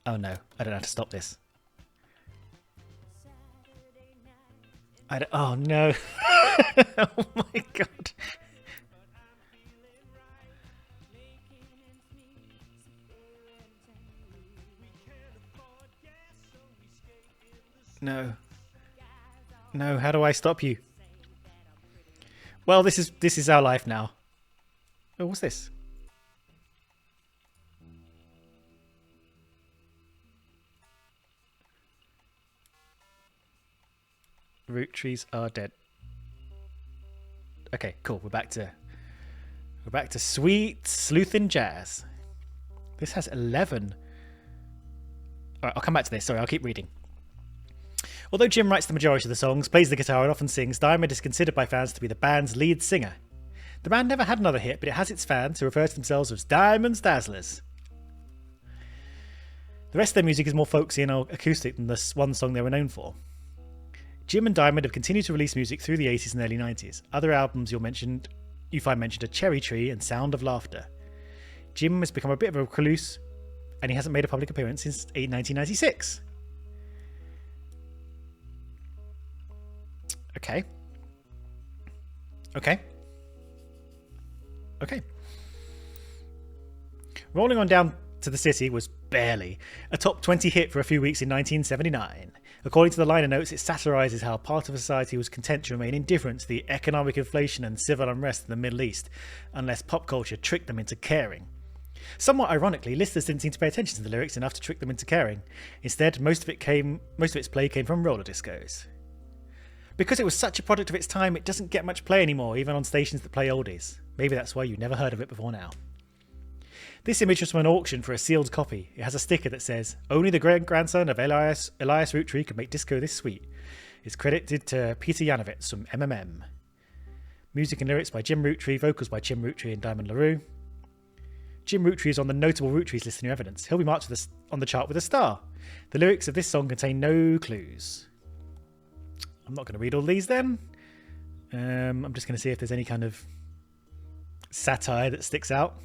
Oh no, I don't know how to stop this. Oh no. Oh my god. No. No, how do I stop you? Well, this is our life now. Oh, what's this? Roottrees are dead. Okay, cool. We're back to sweet sleuthin' jazz. This has 11. All right, I'll come back to this. Sorry, I'll keep reading. Although Jim writes the majority of the songs, plays the guitar and often sings, Diamond is considered by fans to be the band's lead singer. The band never had another hit, but it has its fans who refer to themselves as Diamond's Dazzlers. The rest of their music is more folksy and acoustic than the one song they were known for. Jim and Diamond have continued to release music through the 80s and early 90s. Other albums you find mentioned are Cherry Tree and Sound of Laughter. Jim has become a bit of a recluse, and he hasn't made a public appearance since 1996. Okay. Rolling On Down to the City was barely a top 20 hit for a few weeks in 1979. According to the liner notes, it satirises how part of society was content to remain indifferent to the economic inflation and civil unrest in the Middle East, unless pop culture tricked them into caring. Somewhat ironically, listeners didn't seem to pay attention to the lyrics enough to trick them into caring. Instead, most of its play came from roller discos. Because it was such a product of its time, it doesn't get much play anymore, even on stations that play oldies. Maybe that's why you never heard of it before now. This image was from an auction for a sealed copy. It has a sticker that says, "Only the great-grandson of Elias Roottrees could make disco this sweet." It's credited to Peter Yanovitz from MMM. Music and lyrics by Jim Roottrees, vocals by Jim Roottrees and Diamond LaRue. Jim Roottrees is on the notable Roottrees list in your evidence. He'll be marked on the chart with a star. The lyrics of this song contain no clues. I'm not going to read all these then. I'm just going to see if there's any kind of satire that sticks out.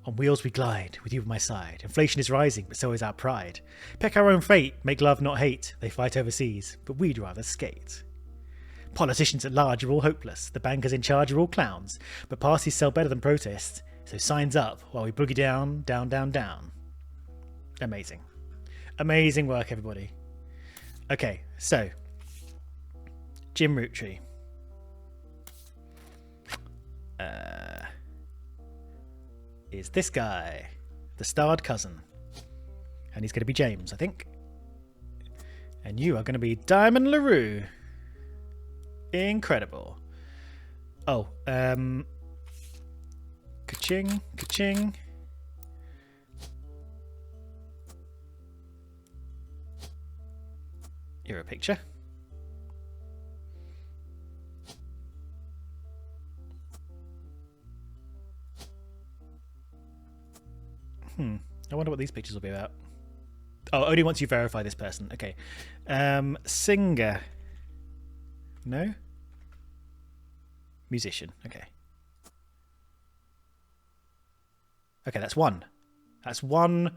On wheels we glide, with you by my side. Inflation is rising, but so is our pride. Pick our own fate, make love not hate. They fight overseas, but we'd rather skate. Politicians at large are all hopeless. The bankers in charge are all clowns. But parties sell better than protests, so signs up while we boogie down, down, down, down. Amazing. Amazing work, everybody. Okay, so Jim Roottrees. Is this guy, the starred cousin. And he's going to be James, I think. And you are going to be Diamond LaRue. Incredible. Oh, ka-ching, ka-ching. You're a picture. I wonder what these pictures will be about. Oh, only once you verify this person. Okay. Singer. No? Musician. Okay. Okay, that's one. That's one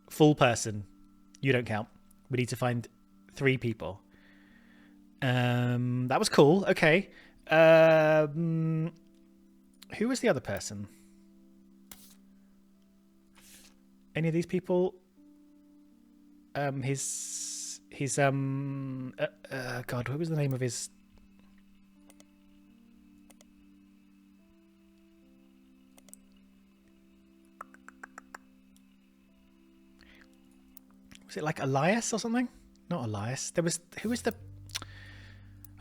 full person. You don't count. We need to find 3 people. That was cool. Okay. Who was the other person? Any of these people? God, what was the name of his? Was it like Elias or something? Not Elias. There was... Who was the...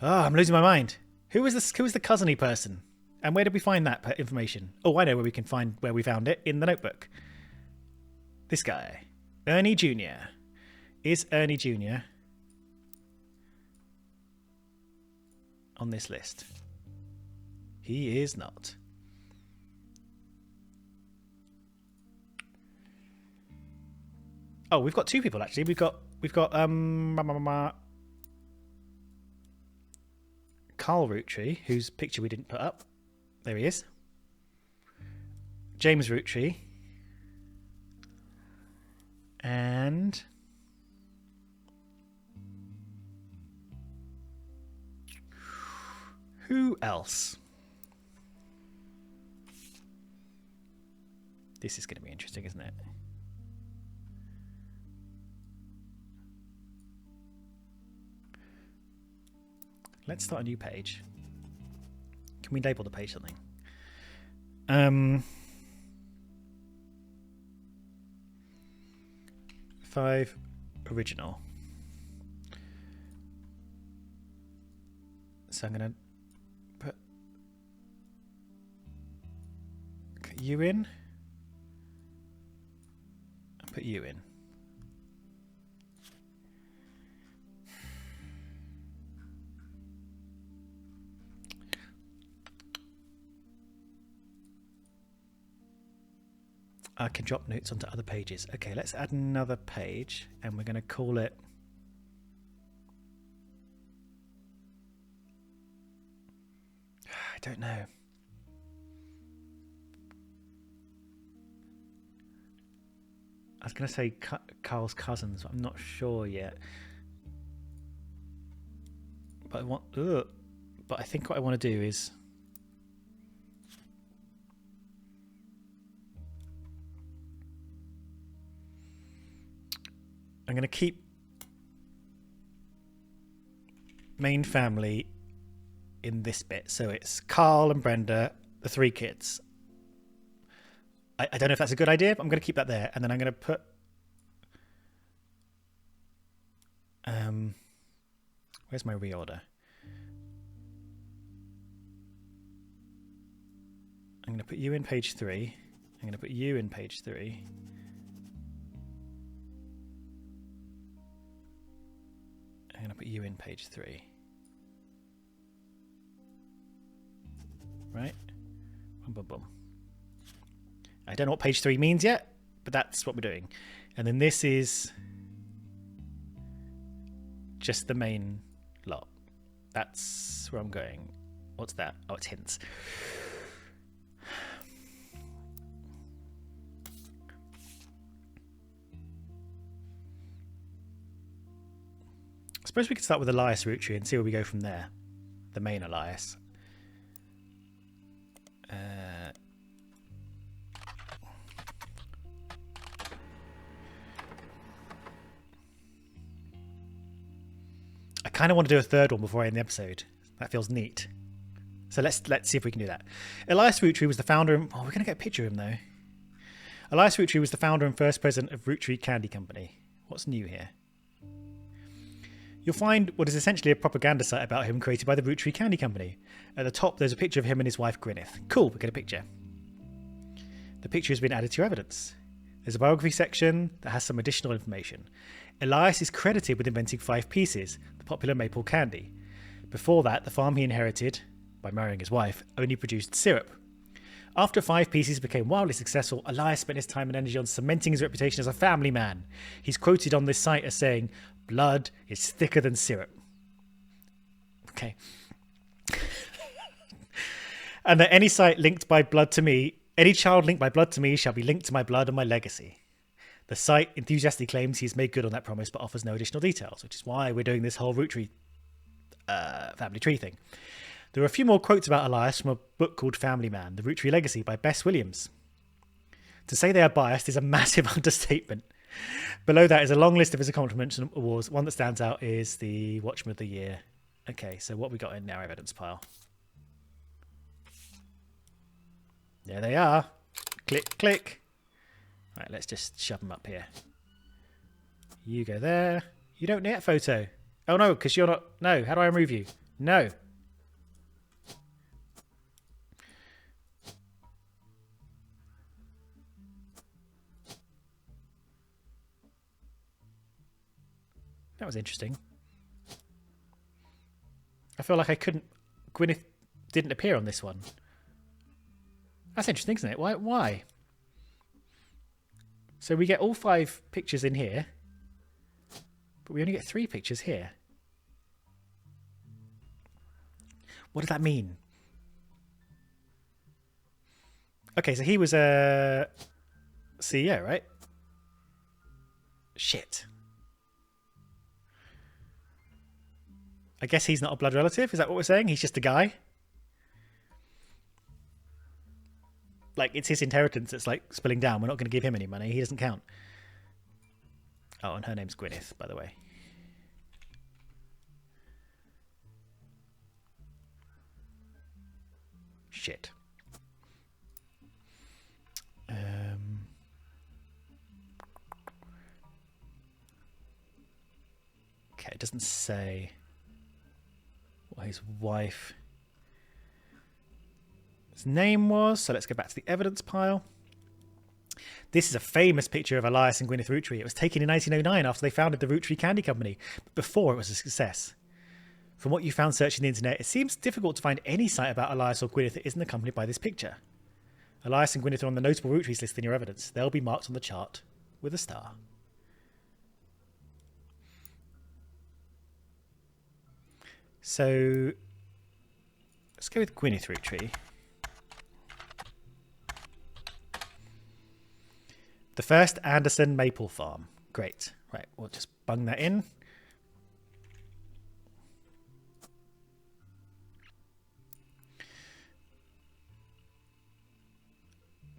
Oh, I'm losing my mind. Who was the cousin-y person? And where did we find that information? Oh, I know where we can find where we found it. In the notebook. This guy. Ernie Jr. Is Ernie Jr. on this list? He is not. Oh, we've got two people actually. We've got Carl Roottree, whose picture we didn't put up. There he is. James Roottree. And who else? This is going to be interesting, isn't it? Let's start a new page. Can we label the page something? 5 original. So I'm going to put you in. And put you in. I can drop notes onto other pages. Okay, let's add another page and we're going to call it I don't know. I was going to say Carl's cousins, but I'm not sure yet. But I think what I want to do is I'm going to keep main family in this bit. So it's Carl and Brenda, the 3 kids. I don't know if that's a good idea, but I'm going to keep that there. And then I'm going to put... where's my reorder? I'm going to put you in page 3. I'm going to put you in page 3. I'm going to put you in page 3. Right? Boom, boom, boom. I don't know what page 3 means yet, but that's what we're doing. And then this is just the main lot. That's where I'm going. What's that? Oh, it's hints. I suppose we could start with Elias Roottree and see where we go from there. The main Elias. I kind of want to do a third one before I end the episode. That feels neat. So let's see if we can do that. Elias Roottree was the founder. Oh, we're going to get a picture of him though. Elias Roottree was the founder and first president of Roottrees Candy Company. What's new here? You'll find what is essentially a propaganda site about him created by the Roottrees Candy Company. At the top, there's a picture of him and his wife Gwyneth. Cool, we get a picture. The picture has been added to your evidence. There's a biography section that has some additional information. Elias is credited with inventing 5 Pieces, the popular maple candy. Before that, the farm he inherited, by marrying his wife, only produced syrup. After 5 Pieces became wildly successful, Elias spent his time and energy on cementing his reputation as a family man. He's quoted on this site as saying, "Blood is thicker than syrup." Okay. And that any site linked by blood to me, any child linked by blood to me shall be linked to my blood and my legacy. The site enthusiastically claims he's made good on that promise but offers no additional details, which is why we're doing this whole Roottrees family tree thing. There are a few more quotes about Elias from a book called Family Man, The Roottrees Legacy by Bess Williams. To say they are biased is a massive understatement. Below that is a long list of his accomplishments and awards. One that stands out is the Watchman of the Year. Okay, so what we got in our evidence pile? There they are. Click, click. Right, let's just shove them up here. You go there. You don't need a photo. Oh no, because you're not... No, how do I remove you? No. That was interesting. I feel like I couldn't... Gwyneth didn't appear on this one. That's interesting, isn't it? Why? So we get all 5 pictures in here, but we only get 3 pictures here. What does that mean? Okay, so he was a CEO, right? Shit. I guess he's not a blood relative. Is that what we're saying? He's just a guy? Like, it's his inheritance that's, like, spilling down. We're not going to give him any money. He doesn't count. Oh, and her name's Gwyneth, by the way. Shit. Okay, it doesn't say what his wife's name was, so let's go back to the evidence pile. This is a famous picture of Elias and Gwyneth Roottree. It was taken in 1909 after they founded the Roottree Candy Company, but before it was a success. From what you found searching the internet, it seems difficult to find any site about Elias or Gwyneth that isn't accompanied by this picture. Elias and Gwyneth are on the notable Roottrees list in your evidence. They'll be marked on the chart with a star. So let's go with Gwyneth Roottree. The first Anderson maple farm. Great. Right, we'll just bung that in.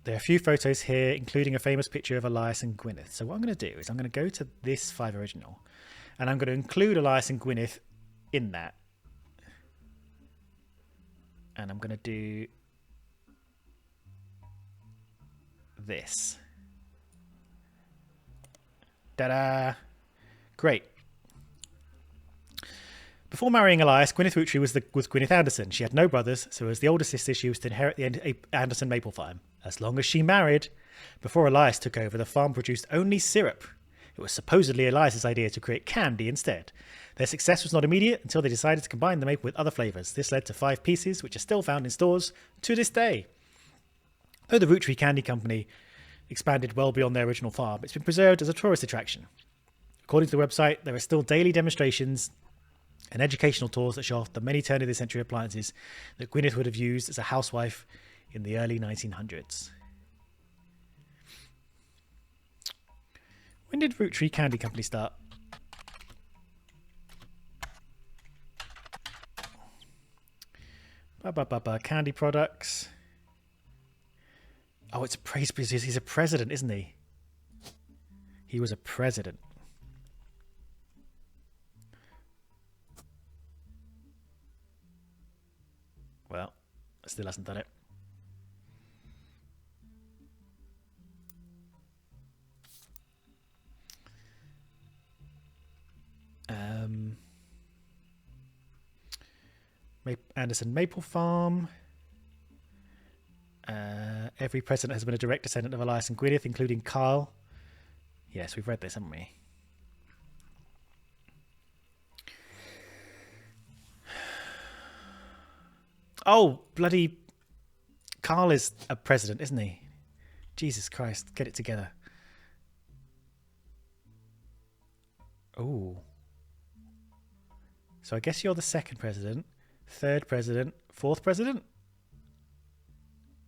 There are a few photos here, including a famous picture of Elias and Gwyneth. So what I'm going to do is I'm going to go to this 5 original, and I'm going to include Elias and Gwyneth in that. And I'm going to do this. Ta-da! Great. Before marrying Elias, Gwyneth Roottree was Gwyneth Anderson. She had no brothers, so as the older sister, she was to inherit the Anderson maple farm. As long as she married. Before Elias took over, the farm produced only syrup. It was supposedly Elias's idea to create candy instead. Their success was not immediate until they decided to combine the maple with other flavours. This led to 5 pieces, which are still found in stores to this day. Though the Roottree Candy Company expanded well beyond their original farm, it's been preserved as a tourist attraction. According to the website, there are still daily demonstrations and educational tours that show off the many turn-of-the-century appliances that Gwyneth would have used as a housewife in the early 1900s. When did Roottree Candy Company start? Candy products. Oh, it's a praise because he's a president, isn't he? He was a president. Well, still hasn't done it. Anderson Maple Farm. Every president has been a direct descendant of Elias and Gwyneth, including Carl. Yes, we've read this, haven't we? Oh, bloody Carl is a president, isn't he? Jesus Christ, get it together. Oh. So I guess you're the 2nd president, 3rd president, 4th president?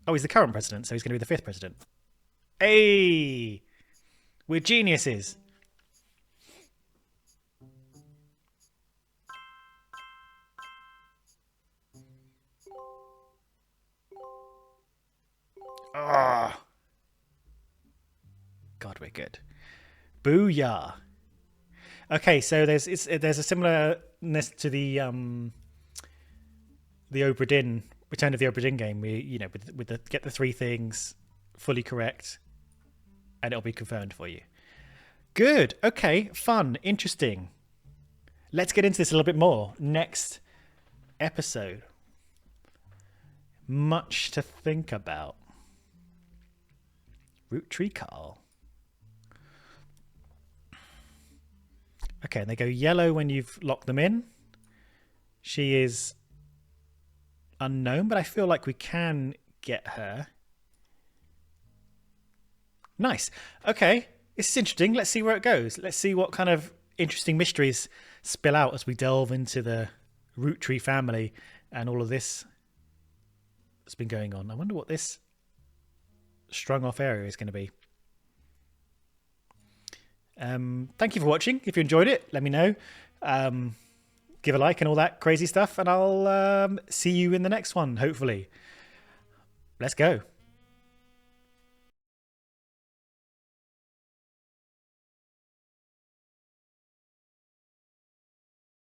Oh, he's the current president, so he's going to be the 5th president. Hey! We're geniuses. Ah! God, we're good. Booyah! Okay, so there's a similarness to the Obra Dinn Return of the Obra Dinn game. We with the get the 3 things fully correct, and it'll be confirmed for you. Good. Okay. Fun. Interesting. Let's get into this a little bit more. Next episode. Much to think about. Roottrees Carl. Okay, they go yellow when you've locked them in. She is unknown, but I feel like we can get her. Nice. Okay, this is interesting. Let's see where it goes. Let's see what kind of interesting mysteries spill out as we delve into the Roottrees family and all of this that's been going on. I wonder what this strung off area is going to be. Thank you for watching. If you enjoyed it, let me know. Give a like and all that crazy stuff, and I'll see you in the next one, hopefully. Let's go.